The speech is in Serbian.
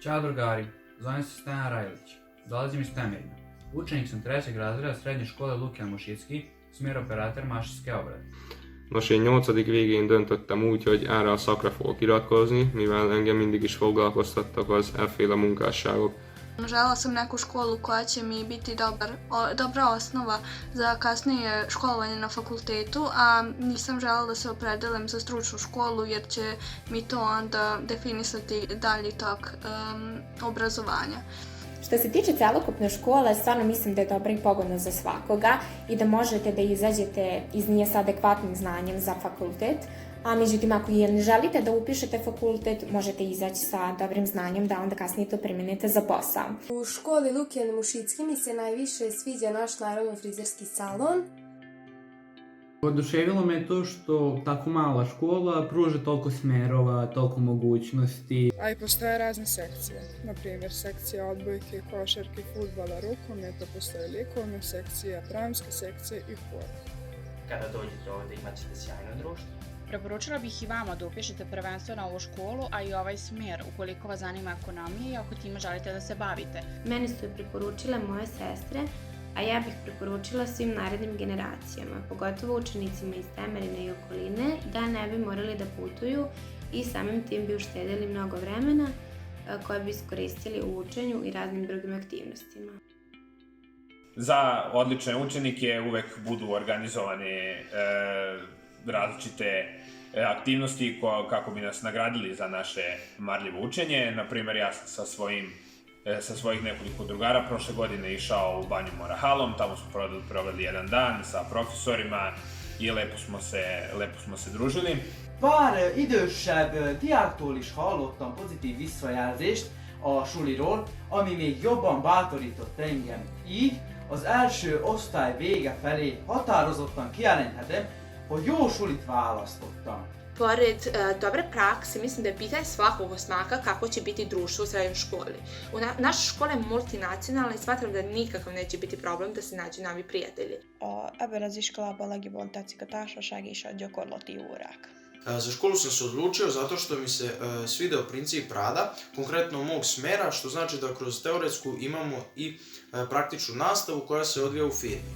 Ćao drugari, zovem se Stojan Rajlić, dolazim iz Temerina. Učenik sam 3. razreda srednje škole Lukian Muschicki, smjer operator mašinske obrady. Nos, én 8. végén döntöttem úgy, hogy erre a szakra fogok iratkozni, mivel engem mindig is foglalkoztattak az efféle munkásságok. Želela sam neku školu koja će mi biti dobra osnova za kasnije školovanje na fakultetu, a nisam želela da se opredelim za stručnu školu jer će mi to onda definisati dalji tok obrazovanja. Što se tiče celokupne škole, stvarno mislim da je dobra i pogodna za svakoga i da možete da izađete iz nje sa adekvatnim znanjem za fakultet, a međutim ako ne želite da upišete fakultet, možete izaći sa dobrim znanjem da onda kasnije to primenite za posao. U školi Lukian Muschicki mi se najviše sviđa naš narodno frizerski salon. Oduševilo me to što tako mala škola pruža toliko smerova, toliko mogućnosti. A i postoje razne sekcije, na primjer sekcija odbojke, košarke, fudbala, rukometa, postoje likovne sekcije, dramske sekcije i hor. Kada dođete ovdje imat ćete sjajno društvo. Preporučila bih i vama da upišete prvenstvo na ovu školu, a i ovaj smjer ukoliko vas zanima ekonomija i ako time želite da se bavite. Meni su je preporučile moje sestre, a ja bih preporučila svim narednim generacijama, pogotovo učenicima iz Temerina i okoline, da ne bi morali da putuju i samim tim bi uštedili mnogo vremena koje bi iskoristili u učenju i raznim drugim aktivnostima. Za odlične učenike uvek budu organizovane različite aktivnosti kako bi nas nagradili za naše marljivo učenje. Naprimjer, ja sam sa svojih nekoliko drugara prošle godine išao u banju Morahalom, tamo smo proveli jedan dan sa profesorima и lepo smo se družili. Pár idősebb diáktól is hallottam pozitív visszajelzést a suliról, ami még jobban bátorított engem. Így az első osztály vége felé határozottan kijelenthetem, hogy jó sulit választottam. Pored dobre prakse, mislim da je pitanje svakog osmaka kako će biti društvo u srednjoj školi. Naša škola je multinacionalna i smatram da nikakav neće biti problem da se nađu novi prijatelji. Ebben az iskolában legjobban tetszik a társaság és a gyakorlati órák. Za školu sam se odlučio zato što mi se svideo princip rada, konkretno mog smera, što znači da kroz teoretsku imamo i praktičnu nastavu koja se odvija u firmi.